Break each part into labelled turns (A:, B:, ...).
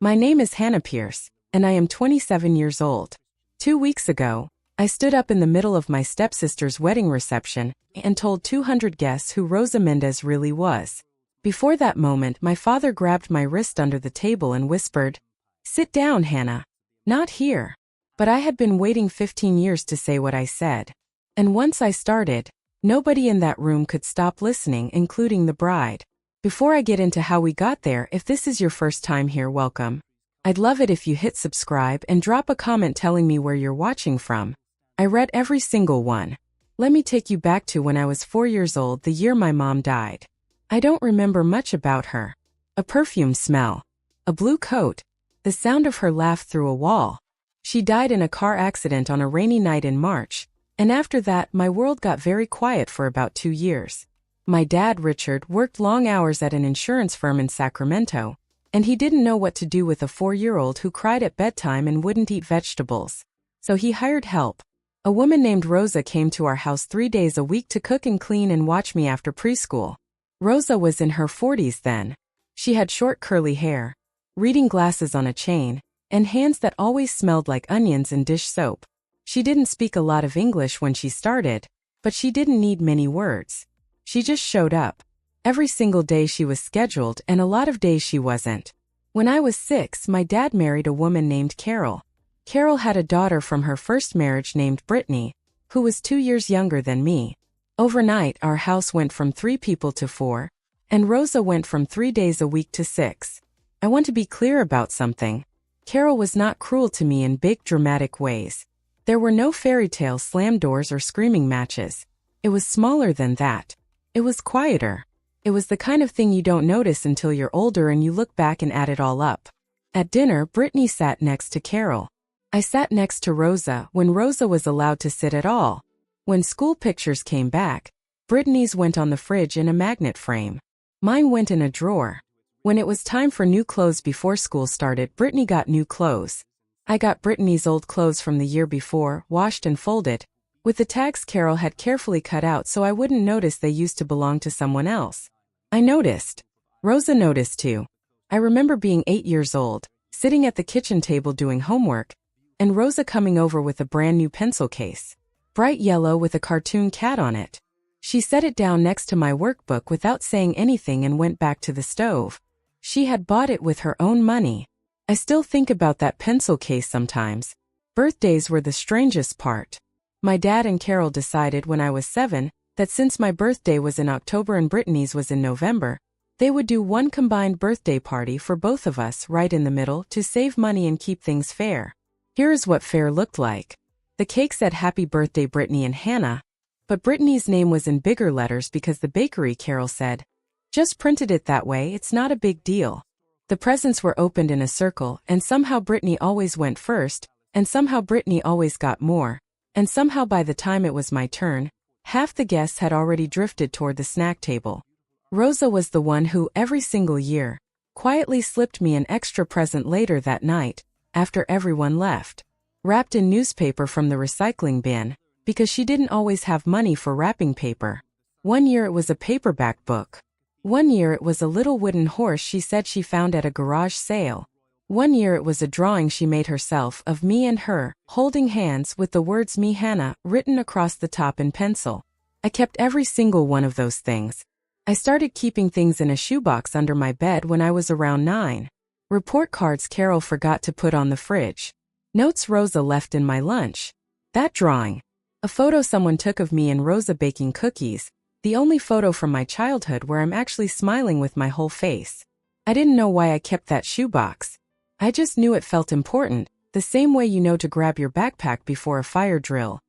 A: My name is Hannah Pierce, and I am 27 years old. 2 weeks ago, I stood up in the middle of my stepsister's wedding reception and told 200 guests who Rosa Mendez really was. Before that moment, my father grabbed my wrist under the table and whispered, "Sit down, Hannah." Not here. But I had been waiting 15 years to say what I said. And once I started, nobody in that room could stop listening, including the bride. Before I get into how we got there, if this is your first time here, welcome. I'd love it if you hit subscribe and drop a comment telling me where you're watching from. I read every single one. Let me take you back to when I was 4 years old, the year my mom died. I don't remember much about her. A perfume smell. A blue coat. The sound of her laugh through a wall. She died in a car accident on a rainy night in March, and after that my world got very quiet for about 2 years. My dad, Richard, worked long hours at an insurance firm in Sacramento, and he didn't know what to do with a 4-year-old who cried at bedtime and wouldn't eat vegetables. So he hired help. A woman named Rosa came to our house 3 days a week to cook and clean and watch me after preschool. Rosa was in her 40s then. She had short curly hair, reading glasses on a chain, and hands that always smelled like onions and dish soap. She didn't speak a lot of English when she started, but she didn't need many words. She just showed up. Every single day she was scheduled, and a lot of days she wasn't. When I was 6, my dad married a woman named Carol. Carol had a daughter from her first marriage named Brittany, who was 2 years younger than me. Overnight, our house went from 3 people to 4, and Rosa went from 3 days a week to 6. I want to be clear about something. Carol was not cruel to me in big dramatic ways. There were no fairy tale slam doors or screaming matches. It was smaller than that. It was quieter. It was the kind of thing you don't notice until you're older and you look back and add it all up. At dinner, Brittany sat next to Carol. I sat next to Rosa when Rosa was allowed to sit at all. When school pictures came back, Brittany's went on the fridge in a magnet frame. Mine went in a drawer. When it was time for new clothes before school started, Brittany got new clothes. I got Brittany's old clothes from the year before, washed and folded, with the tags Carol had carefully cut out so I wouldn't notice they used to belong to someone else. I noticed. Rosa noticed too. I remember being 8 years old, sitting at the kitchen table doing homework, and Rosa coming over with a brand new pencil case. Bright yellow with a cartoon cat on it. She set it down next to my workbook without saying anything and went back to the stove. She had bought it with her own money. I still think about that pencil case sometimes. Birthdays were the strangest part. My dad and Carol decided when I was 7 that since my birthday was in October and Brittany's was in November, they would do one combined birthday party for both of us right in the middle to save money and keep things fair. Here's what fair looked like. The cake said Happy Birthday Brittany and Hannah, but Brittany's name was in bigger letters because the bakery, Carol said, just printed it that way, it's not a big deal. The presents were opened in a circle, and somehow Brittany always went first, and somehow Brittany always got more, and somehow by the time it was my turn, half the guests had already drifted toward the snack table. Rosa was the one who, every single year, quietly slipped me an extra present later that night, after everyone left, wrapped in newspaper from the recycling bin, because she didn't always have money for wrapping paper. One year it was a paperback book. One year it was a little wooden horse she said she found at a garage sale. One year it was a drawing she made herself of me and her, holding hands with the words "Me Hannah" written across the top in pencil. I kept every single one of those things. I started keeping things in a shoebox under my bed when I was around 9. Report cards Carol forgot to put on the fridge. Notes Rosa left in my lunch. That drawing. A photo someone took of me and Rosa baking cookies. The only photo from my childhood where I'm actually smiling with my whole face. I didn't know why I kept that shoebox. I just knew it felt important, the same way you know to grab your backpack before a fire drill.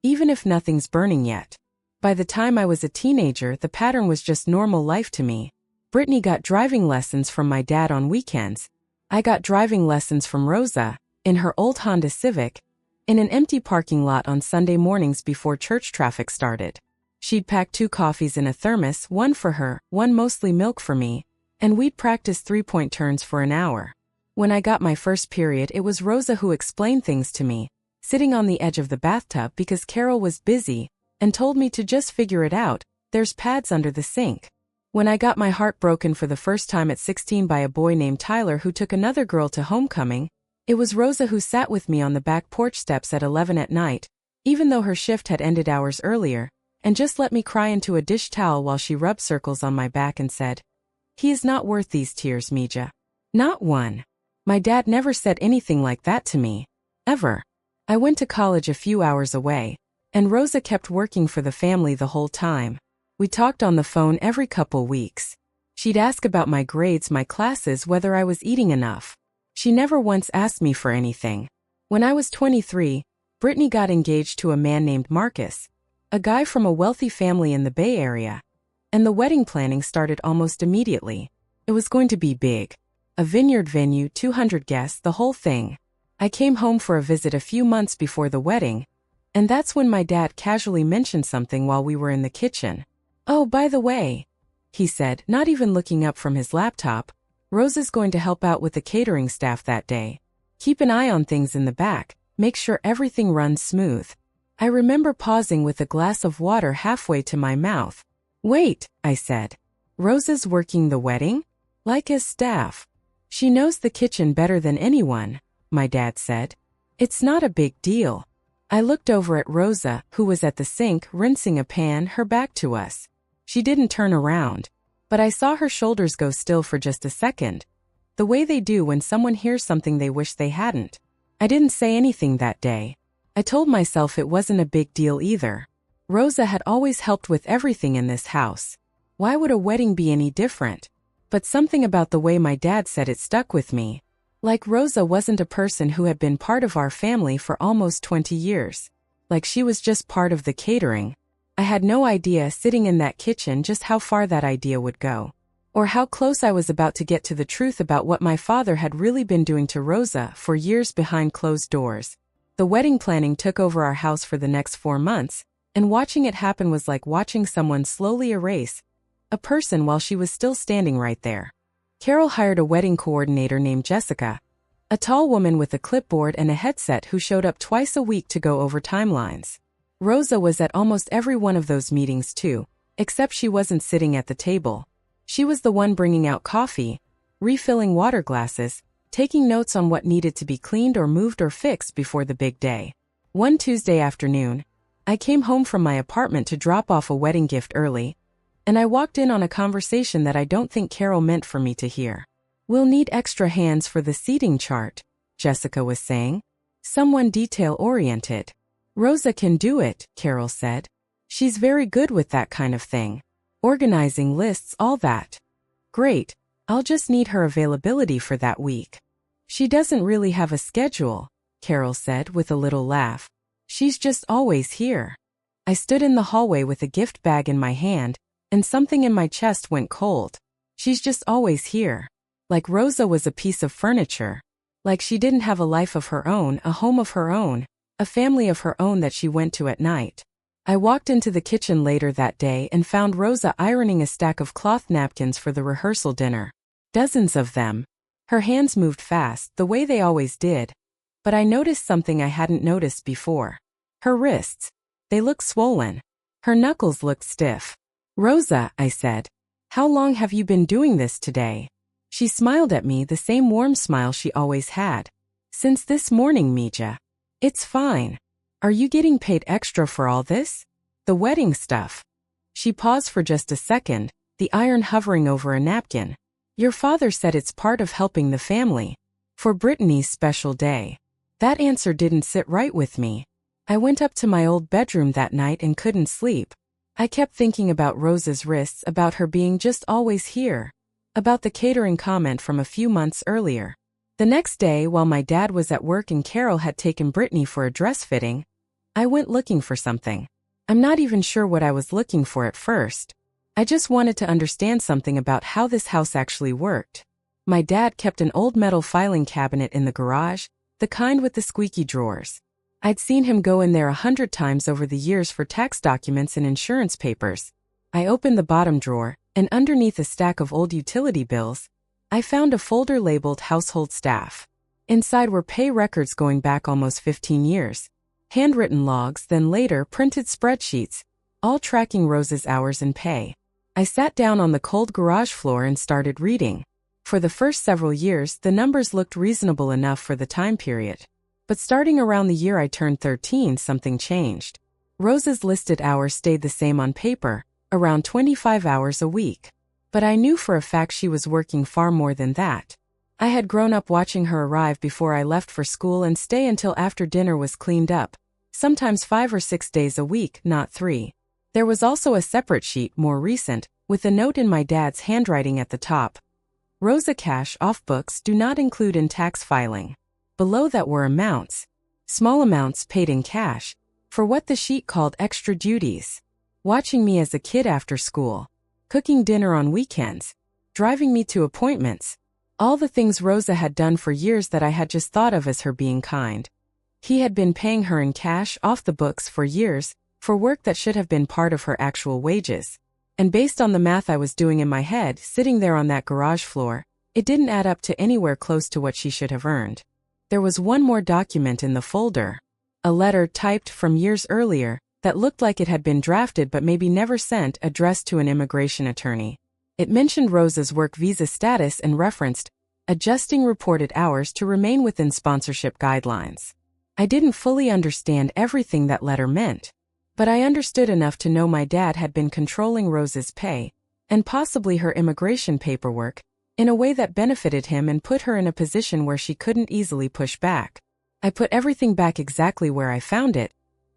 A: Even if nothing's burning yet. By the time I was a teenager, the pattern was just normal life to me. Brittany got driving lessons from my dad on weekends. I got driving lessons from Rosa, in her old Honda Civic, in an empty parking lot on Sunday mornings before church traffic started. She'd pack 2 coffees in a thermos, one for her, one mostly milk for me, and we'd practice 3-point turns for an hour. When I got my first period, it was Rosa who explained things to me, sitting on the edge of the bathtub because Carol was busy, and told me to just figure it out, there's pads under the sink. When I got my heart broken for the first time at 16 by a boy named Tyler who took another girl to homecoming, it was Rosa who sat with me on the back porch steps at 11 at night, even though her shift had ended hours earlier, and just let me cry into a dish towel while she rubbed circles on my back and said, "He is not worth these tears, Mija." Not one. My dad never said anything like that to me. Ever. I went to college a few hours away, and Rosa kept working for the family the whole time. We talked on the phone every couple weeks. She'd ask about my grades, my classes, whether I was eating enough. She never once asked me for anything. When I was 23, Brittany got engaged to a man named Marcus, a guy from a wealthy family in the Bay Area. And the wedding planning started almost immediately. It was going to be big. A vineyard venue, 200 guests, the whole thing. I came home for a visit a few months before the wedding, and that's when my dad casually mentioned something while we were in the kitchen. "Oh, by the way," he said, not even looking up from his laptop, "Rosa's going to help out with the catering staff that day. Keep an eye on things in the back, make sure everything runs smooth." I remember pausing with a glass of water halfway to my mouth. "Wait," I said. "Rosa's working the wedding? Like as staff?" "She knows the kitchen better than anyone," my dad said. "It's not a big deal." I looked over at Rosa, who was at the sink rinsing a pan, her back to us. She didn't turn around, but I saw her shoulders go still for just a second, the way they do when someone hears something they wish they hadn't. I didn't say anything that day. I told myself it wasn't a big deal either. Rosa had always helped with everything in this house. Why would a wedding be any different? But something about the way my dad said it stuck with me. Like Rosa wasn't a person who had been part of our family for almost 20 years. Like she was just part of the catering. I had no idea sitting in that kitchen just how far that idea would go. Or how close I was about to get to the truth about what my father had really been doing to Rosa for years behind closed doors. The wedding planning took over our house for the next 4 months, and watching it happen was like watching someone slowly erase a person while she was still standing right there. Carol hired a wedding coordinator named Jessica, a tall woman with a clipboard and a headset who showed up twice a week to go over timelines. Rosa was at almost every one of those meetings too, except she wasn't sitting at the table. She was the one bringing out coffee, refilling water glasses, taking notes on what needed to be cleaned or moved or fixed before the big day. One Tuesday afternoon, I came home from my apartment to drop off a wedding gift early, and I walked in on a conversation that I don't think Carol meant for me to hear. "We'll need extra hands for the seating chart," Jessica was saying. "Someone detail-oriented." "Rosa can do it," Carol said. "She's very good with that kind of thing. Organizing lists, all that." "Great. I'll just need her availability for that week." "She doesn't really have a schedule," Carol said with a little laugh. "She's just always here." I stood in the hallway with a gift bag in my hand, and something in my chest went cold. She's just always here. Like Rosa was a piece of furniture. Like she didn't have a life of her own, a home of her own, a family of her own that she went to at night. I walked into the kitchen later that day and found Rosa ironing a stack of cloth napkins for the rehearsal dinner. Dozens of them. Her hands moved fast, the way they always did. But I noticed something I hadn't noticed before. Her wrists. They looked swollen. Her knuckles looked stiff. "Rosa," I said, "how long have you been doing this today?" She smiled at me, the same warm smile she always had. "Since this morning, Mija." "It's fine. Are you getting paid extra for all this? The wedding stuff?" She paused for just a second, the iron hovering over a napkin. "Your father said it's part of helping the family. For Brittany's special day." That answer didn't sit right with me. I went up to my old bedroom that night and couldn't sleep. I kept thinking about Rosa's wrists, about her being just always here, about the catering comment from a few months earlier. The next day, while my dad was at work and Carol had taken Brittany for a dress fitting, I went looking for something. I'm not even sure what I was looking for at first. I just wanted to understand something about how this house actually worked. My dad kept an old metal filing cabinet in the garage, the kind with the squeaky drawers. I'd seen him go in there 100 times over the years for tax documents and insurance papers. I opened the bottom drawer, and underneath a stack of old utility bills, I found a folder labeled Household Staff. Inside were pay records going back almost 15 years, handwritten logs, then later printed spreadsheets, all tracking Rosa's hours and pay. I sat down on the cold garage floor and started reading. For the first several years, the numbers looked reasonable enough for the time period. But starting around the year I turned 13, something changed. Rosa's listed hours stayed the same on paper, around 25 hours a week. But I knew for a fact she was working far more than that. I had grown up watching her arrive before I left for school and stay until after dinner was cleaned up, sometimes 5 or 6 days a week, not 3. There was also a separate sheet, more recent, with a note in my dad's handwriting at the top. Rosa cash off books do not include in tax filing. Below that were amounts, small amounts paid in cash, for what the sheet called extra duties. Watching me as a kid after school, cooking dinner on weekends, driving me to appointments, all the things Rosa had done for years that I had just thought of as her being kind. He had been paying her in cash off the books for years, for work that should have been part of her actual wages. And based on the math I was doing in my head, sitting there on that garage floor, it didn't add up to anywhere close to what she should have earned. There was one more document in the folder. A letter typed from years earlier, that looked like it had been drafted but maybe never sent, addressed to an immigration attorney. It mentioned Rosa's work visa status and referenced, adjusting reported hours to remain within sponsorship guidelines. I didn't fully understand everything that letter meant, but I understood enough to know my dad had been controlling Rosa's pay, and possibly her immigration paperwork, in a way that benefited him and put her in a position where she couldn't easily push back. I put everything back exactly where I found it,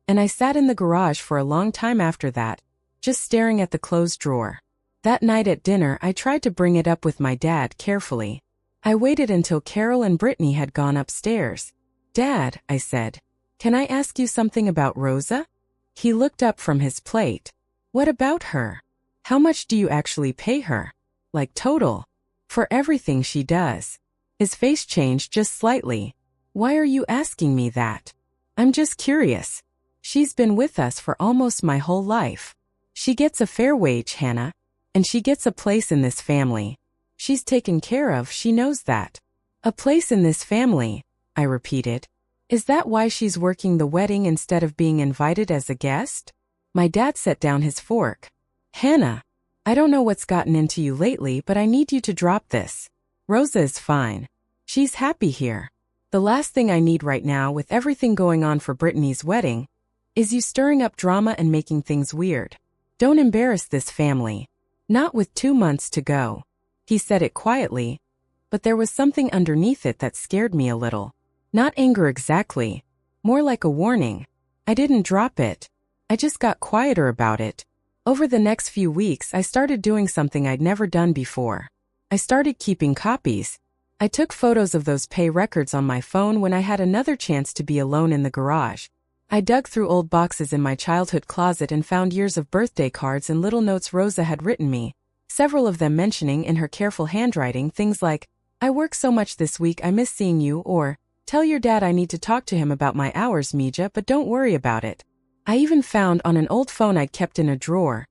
A: and I sat in the garage for a long time after that, just staring at the closed drawer. That night at dinner I tried to bring it up with my dad carefully. I waited until Carol and Brittany had gone upstairs. "Dad," I said, "can I ask you something about Rosa?" He looked up from his plate. "What about her? How much do you actually pay her? Like total? For everything she does?" His face changed just slightly. "Why are you asking me that?" "I'm just curious. She's been with us for almost my whole life. She gets a fair wage, Hannah, and she gets a place in this family. She's taken care of, she knows that." "A place in this family," I repeated. "Is that why she's working the wedding instead of being invited as a guest?" My dad set down his fork. "Hannah, I don't know what's gotten into you lately, but I need you to drop this. Rosa is fine. She's happy here. The last thing I need right now, with everything going on for Brittany's wedding, is you stirring up drama and making things weird. Don't embarrass this family. Not with 2 months to go." He said it quietly, but there was something underneath it that scared me a little. Not anger exactly, more like a warning. I didn't drop it. I just got quieter about it. Over the next few weeks, I started doing something I'd never done before. I started keeping copies. I took photos of those pay records on my phone when I had another chance to be alone in the garage. I dug through old boxes in my childhood closet and found years of birthday cards and little notes Rosa had written me, several of them mentioning in her careful handwriting things like, "I work so much this week I miss seeing you," or, "Tell your dad I need to talk to him about my hours, Mija, but don't worry about it." I even found on an old phone I'd kept in a drawer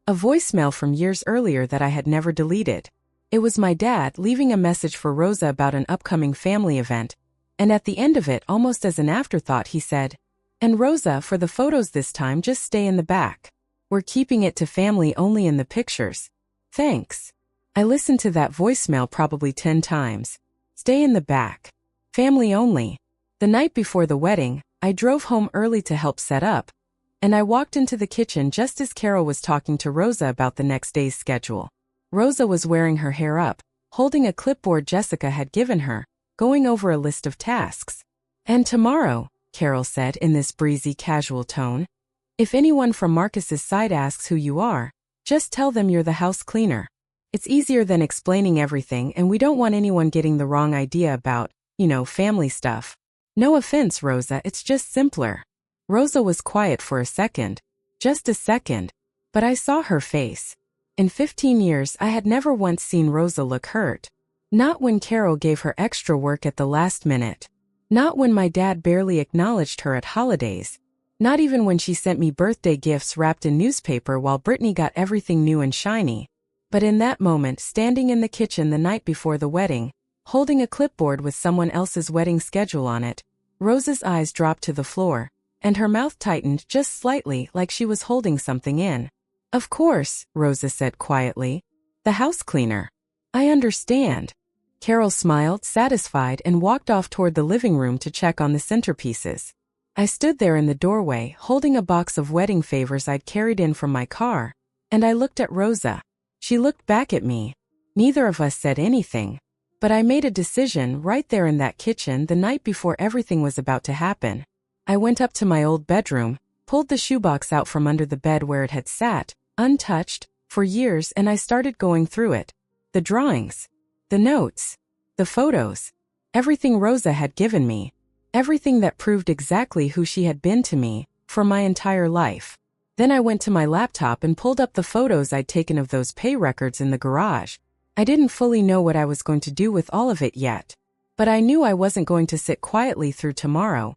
A: a voicemail from years earlier that I had never deleted. It was my dad leaving a message for Rosa about an upcoming family event, and at the end of it, almost as an afterthought, he said, "And Rosa, for the photos this time, just stay in the back. We're keeping it to family only in the pictures. Thanks." I listened to that voicemail probably 10 times. Stay in the back. Family only. The night before the wedding, I drove home early to help set up, and I walked into the kitchen just as Carol was talking to Rosa about the next day's schedule. Rosa was wearing her hair up, holding a clipboard Jessica had given her, going over a list of tasks. "And tomorrow," Carol said in this breezy, casual tone, "if anyone from Marcus's side asks who you are, just tell them you're the house cleaner. It's easier than explaining everything, and we don't want anyone getting the wrong idea about, family stuff. No offense, Rosa, it's just simpler." Rosa was quiet for a second. Just a second. But I saw her face. In 15 years, I had never once seen Rosa look hurt. Not when Carol gave her extra work at the last minute. Not when my dad barely acknowledged her at holidays. Not even when she sent me birthday gifts wrapped in newspaper while Brittany got everything new and shiny. But in that moment, standing in the kitchen the night before the wedding, holding a clipboard with someone else's wedding schedule on it, Rosa's eyes dropped to the floor, and her mouth tightened just slightly like she was holding something in. Of course, Rosa said quietly. The house cleaner. I understand. Carol smiled, satisfied, and walked off toward the living room to check on the centerpieces. I stood there in the doorway, holding a box of wedding favors I'd carried in from my car, and I looked at Rosa. She looked back at me. Neither of us said anything, but I made a decision right there in that kitchen the night before everything was about to happen. I went up to my old bedroom, pulled the shoebox out from under the bed where it had sat, untouched, for years, and I started going through it. The drawings, the notes, the photos, everything Rosa had given me, everything that proved exactly who she had been to me, for my entire life. Then I went to my laptop and pulled up the photos I'd taken of those pay records in the garage. I didn't fully know what I was going to do with all of it yet, but I knew I wasn't going to sit quietly through tomorrow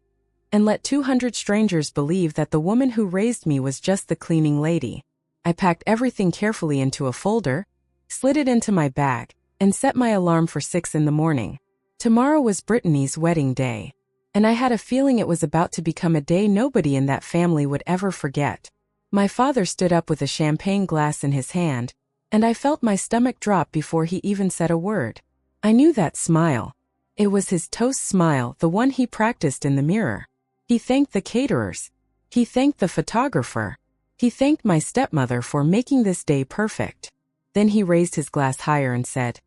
A: and let 200 strangers believe that the woman who raised me was just the cleaning lady. I packed everything carefully into a folder, slid it into my bag, and set my alarm for 6 in the morning. Tomorrow was Brittany's wedding day, and I had a feeling it was about to become a day nobody in that family would ever forget. My father stood up with a champagne glass in his hand, and I felt my stomach drop before he even said a word. I knew that smile. It was his toast smile, the one he practiced in the mirror. He thanked the caterers. He thanked the photographer. He thanked my stepmother for making this day perfect. Then he raised his glass higher and said,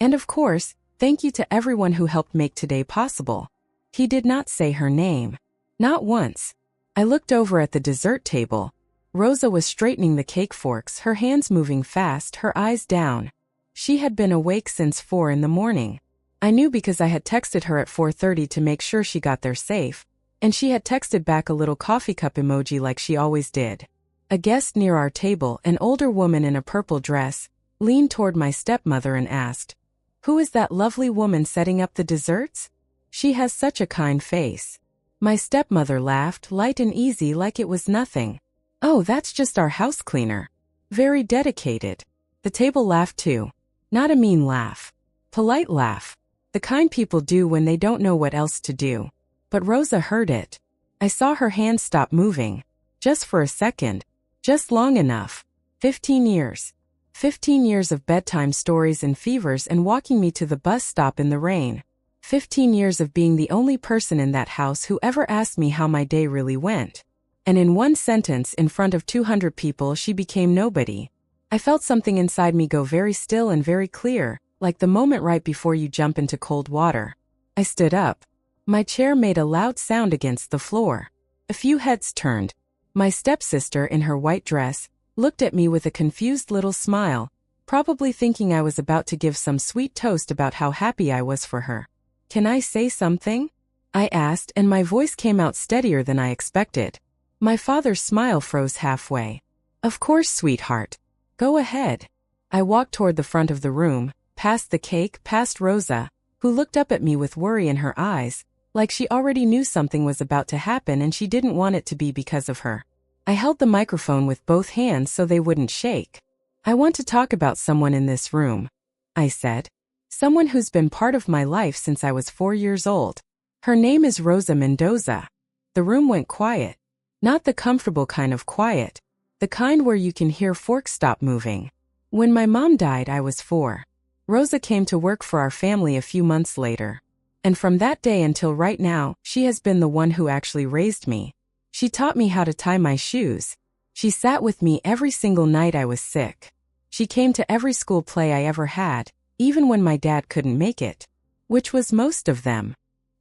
A: "And of course, thank you to everyone who helped make today possible." He did not say her name. Not once. I looked over at the dessert table. Rosa was straightening the cake forks, her hands moving fast, her eyes down. She had been awake since 4 in the morning. I knew because I had texted her at 4:30 to make sure she got there safe, and she had texted back a little coffee cup emoji like she always did. A guest near our table, an older woman in a purple dress, leaned toward my stepmother and asked, "Who is that lovely woman setting up the desserts? She has such a kind face." My stepmother laughed, light and easy, like it was nothing. "Oh, that's just our house cleaner. Very dedicated." The table laughed too. Not a mean laugh. Polite laugh. The kind people do when they don't know what else to do. But Rosa heard it. I saw her hands stop moving. Just for a second. Just long enough. 15 years. 15 years of bedtime stories and fevers and walking me to the bus stop in the rain. 15 years of being the only person in that house who ever asked me how my day really went. And in one sentence, in front of 200 people, she became nobody. I felt something inside me go very still and very clear, like the moment right before you jump into cold water. I stood up. My chair made a loud sound against the floor. A few heads turned. My stepsister, in her white dress, looked at me with a confused little smile, probably thinking I was about to give some sweet toast about how happy I was for her. "Can I say something?" I asked, and my voice came out steadier than I expected. My father's smile froze halfway. "Of course, sweetheart. Go ahead." I walked toward the front of the room, past the cake, past Rosa, who looked up at me with worry in her eyes, like she already knew something was about to happen and she didn't want it to be because of her. I held the microphone with both hands so they wouldn't shake. "I want to talk about someone in this room," I said. "Someone who's been part of my life since I was 4 years old. Her name is Rosa Mendoza." The room went quiet. Not the comfortable kind of quiet. The kind where you can hear forks stop moving. When my mom died, I was 4. Rosa came to work for our family a few months later. And from that day until right now, she has been the one who actually raised me. She taught me how to tie my shoes. She sat with me every single night I was sick. She came to every school play I ever had, even when my dad couldn't make it, which was most of them.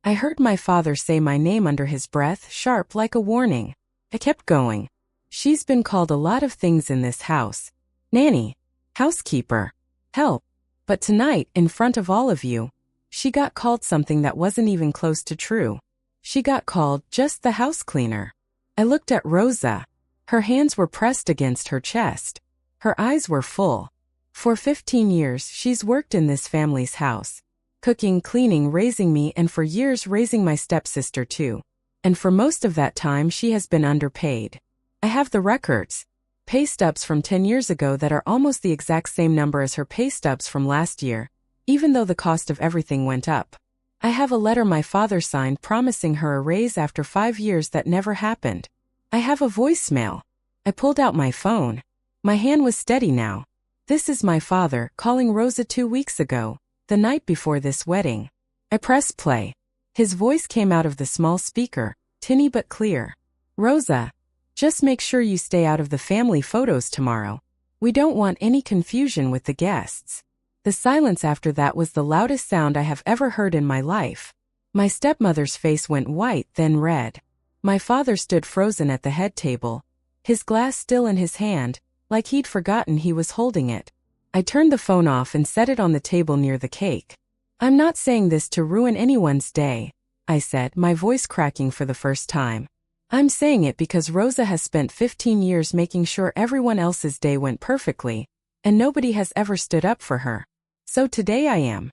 A: I heard my father say my name under his breath, sharp like a warning. I kept going. She's been called a lot of things in this house. Nanny, housekeeper, help. But tonight, in front of all of you, she got called something that wasn't even close to true. She got called just the house cleaner. I looked at Rosa. Her hands were pressed against her chest. Her eyes were full. For 15 years, she's worked in this family's house. Cooking, cleaning, raising me, and for years raising my stepsister too. And for most of that time, she has been underpaid. I have the records. Pay stubs from 10 years ago that are almost the exact same number as her pay stubs from last year, even though the cost of everything went up. I have a letter my father signed promising her a raise after 5 years that never happened. I have a voicemail. I pulled out my phone. My hand was steady now. This is my father calling Rosa 2 weeks ago, the night before this wedding. I pressed play. His voice came out of the small speaker, tinny but clear. Rosa, just make sure you stay out of the family photos tomorrow. We don't want any confusion with the guests. The silence after that was the loudest sound I have ever heard in my life. My stepmother's face went white, then red. My father stood frozen at the head table, his glass still in his hand, like he'd forgotten he was holding it. I turned the phone off and set it on the table near the cake. I'm not saying this to ruin anyone's day, I said, my voice cracking for the first time. I'm saying it because Rosa has spent 15 years making sure everyone else's day went perfectly, and nobody has ever stood up for her. So today I am.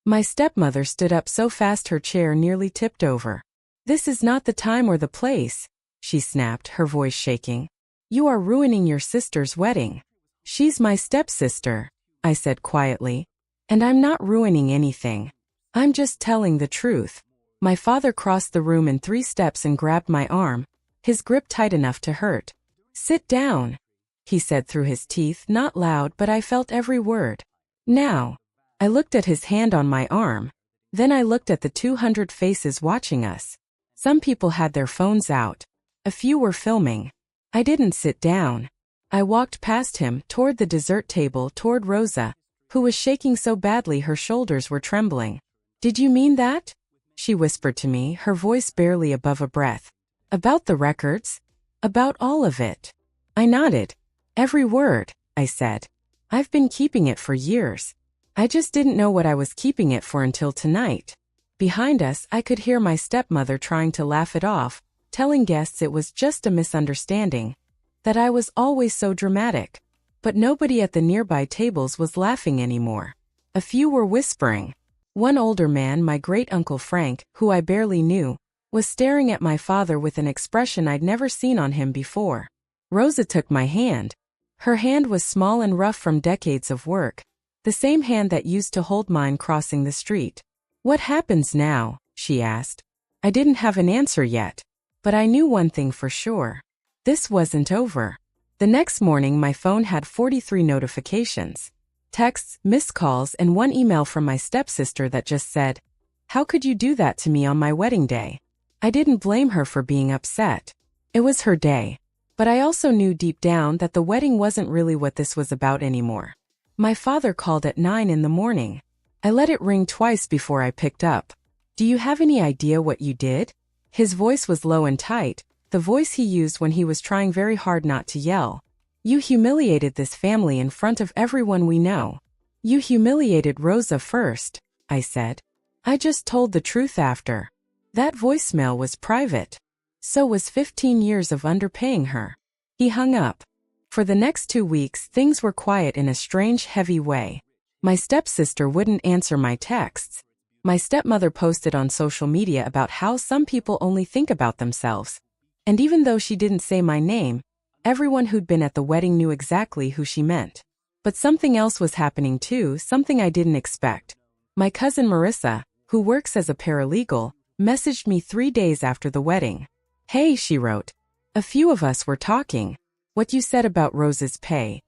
A: My stepmother stood up so fast her chair nearly tipped over. This is not the time or the place, she snapped, her voice shaking. You are ruining your sister's wedding. She's my stepsister, I said quietly. And I'm not ruining anything. I'm just telling the truth. My father crossed the room in 3 steps and grabbed my arm, his grip tight enough to hurt. Sit down, he said through his teeth, not loud, but I felt every word. Now. I looked at his hand on my arm. Then I looked at the 200 faces watching us. Some people had their phones out. A few were filming. I didn't sit down. I walked past him, toward the dessert table, toward Rosa, who was shaking so badly her shoulders were trembling. Did you mean that? She whispered to me, her voice barely above a breath. About the records? About all of it. I nodded. Every word, I said. I've been keeping it for years. I just didn't know what I was keeping it for until tonight. Behind us, I could hear my stepmother trying to laugh it off, telling guests it was just a misunderstanding, that I was always so dramatic. But nobody at the nearby tables was laughing anymore. A few were whispering. One older man, my great-uncle Frank, who I barely knew, was staring at my father with an expression I'd never seen on him before. Rosa took my hand. Her hand was small and rough from decades of work, the same hand that used to hold mine crossing the street. What happens now? She asked. I didn't have an answer yet, but I knew one thing for sure. This wasn't over. The next morning my phone had 43 notifications. Texts, missed calls, and one email from my stepsister that just said, "How could you do that to me on my wedding day?" I didn't blame her for being upset. It was her day. But I also knew deep down that the wedding wasn't really what this was about anymore. My father called at 9 in the morning. I let it ring twice before I picked up. Do you have any idea what you did? His voice was low and tight, the voice he used when he was trying very hard not to yell. You humiliated this family in front of everyone we know. You humiliated Rosa first, I said. I just told the truth after. That voicemail was private. So was 15 years of underpaying her. He hung up. For the next 2 weeks, things were quiet in a strange, heavy way. My stepsister wouldn't answer my texts. My stepmother posted on social media about how some people only think about themselves. And even though she didn't say my name, everyone who'd been at the wedding knew exactly who she meant. But something else was happening too, something I didn't expect. My cousin Marissa, who works as a paralegal, messaged me 3 days after the wedding. Hey, she wrote. A few of us were talking. What you said about Rose's pay.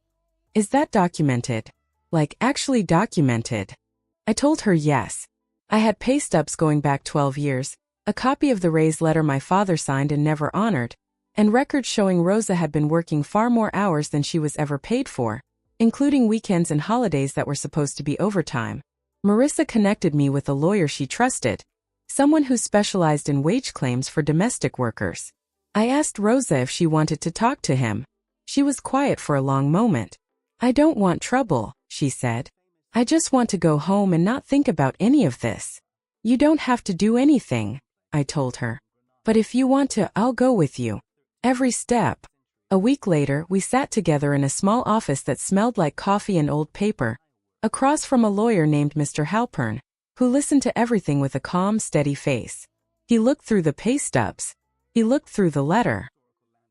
A: Is that documented? Like, actually documented? I told her yes. I had pay stubs going back 12 years, a copy of the raise letter my father signed and never honored, and records showing Rosa had been working far more hours than she was ever paid for, including weekends and holidays that were supposed to be overtime. Marissa connected me with a lawyer she trusted, someone who specialized in wage claims for domestic workers. I asked Rosa if she wanted to talk to him. She was quiet for a long moment. I don't want trouble, she said. I just want to go home and not think about any of this. You don't have to do anything, I told her. But if you want to, I'll go with you. Every step. A week later, we sat together in a small office that smelled like coffee and old paper, across from a lawyer named Mr. Halpern, who listened to everything with a calm, steady face. He looked through the pay stubs. He looked through the letter.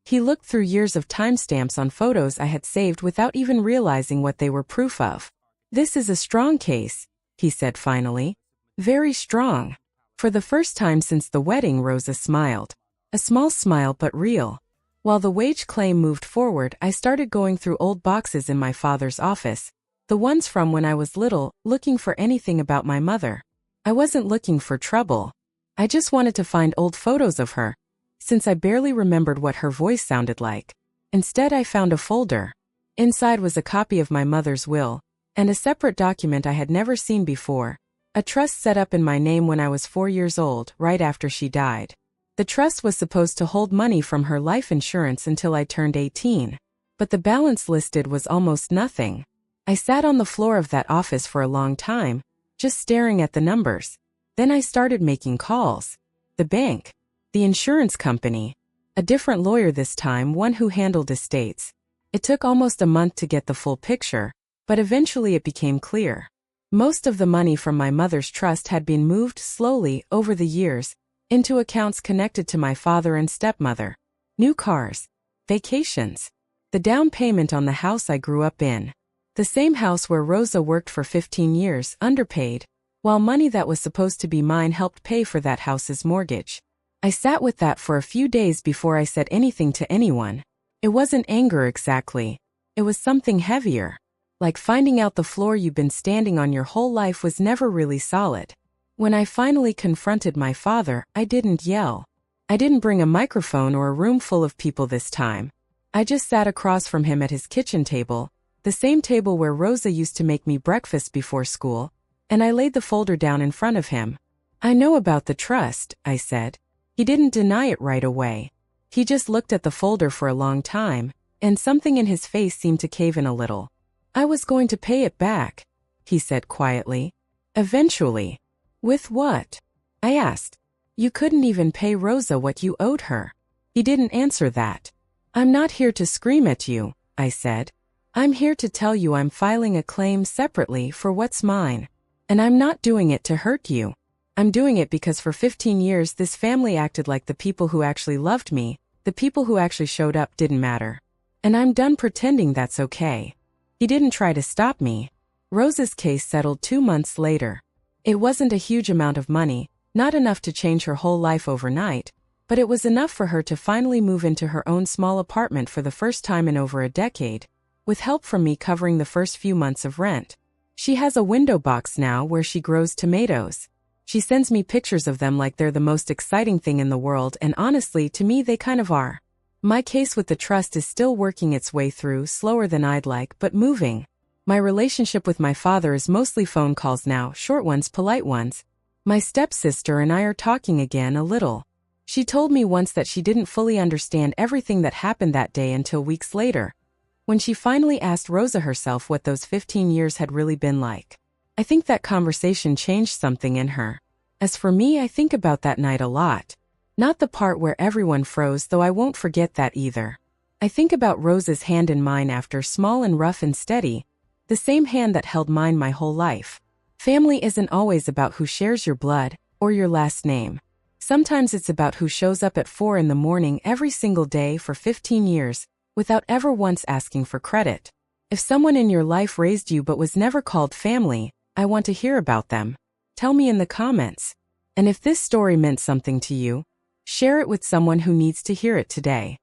A: He looked through years of timestamps on photos I had saved without even realizing what they were proof of. This is a strong case, he said finally. Very strong. For the first time since the wedding, Rosa smiled. A small smile but real. While the wage claim moved forward, I started going through old boxes in my father's office, the ones from when I was little, looking for anything about my mother. I wasn't looking for trouble. I just wanted to find old photos of her, since I barely remembered what her voice sounded like. Instead, I found a folder. Inside was a copy of my mother's will, and a separate document I had never seen before, a trust set up in my name when I was 4 years old, right after she died. The trust was supposed to hold money from her life insurance until I turned 18, but the balance listed was almost nothing. I sat on the floor of that office for a long time, just staring at the numbers. Then I started making calls. The bank, the insurance company, a different lawyer this time, one who handled estates. It took almost a month to get the full picture, but eventually it became clear. Most of the money from my mother's trust had been moved slowly over the years into accounts connected to my father and stepmother. New cars, vacations, the down payment on the house I grew up in. The same house where Rosa worked for 15 years, underpaid, while money that was supposed to be mine helped pay for that house's mortgage. I sat with that for a few days before I said anything to anyone. It wasn't anger exactly. It was something heavier. Like finding out the floor you've been standing on your whole life was never really solid. When I finally confronted my father, I didn't yell. I didn't bring a microphone or a room full of people this time. I just sat across from him at his kitchen table, the same table where Rosa used to make me breakfast before school, and I laid the folder down in front of him. I know about the trust, I said. He didn't deny it right away. He just looked at the folder for a long time, and something in his face seemed to cave in a little. I was going to pay it back, he said quietly. Eventually. With what? I asked. You couldn't even pay Rosa what you owed her. He didn't answer that. I'm not here to scream at you, I said. I'm here to tell you I'm filing a claim separately for what's mine. And I'm not doing it to hurt you. I'm doing it because for 15 years this family acted like the people who actually loved me, the people who actually showed up, didn't matter. And I'm done pretending that's okay. He didn't try to stop me. Rosa's case settled 2 months later. It wasn't a huge amount of money, not enough to change her whole life overnight, but it was enough for her to finally move into her own small apartment for the first time in over a decade, with help from me covering the first few months of rent. She has a window box now where she grows tomatoes. She sends me pictures of them like they're the most exciting thing in the world, and honestly, to me they kind of are. My case with the trust is still working its way through, slower than I'd like, but moving. My relationship with my father is mostly phone calls now, short ones, polite ones. My stepsister and I are talking again a little. She told me once that she didn't fully understand everything that happened that day until weeks later, when she finally asked Rosa herself what those 15 years had really been like. I think that conversation changed something in her. As for me, I think about that night a lot. Not the part where everyone froze, though I won't forget that either. I think about Rosa's hand in mine after, small and rough and steady, the same hand that held mine my whole life. Family isn't always about who shares your blood or your last name. Sometimes it's about who shows up at 4 in the morning every single day for 15 years, without ever once asking for credit. If someone in your life raised you but was never called family, I want to hear about them. Tell me in the comments. And if this story meant something to you, share it with someone who needs to hear it today.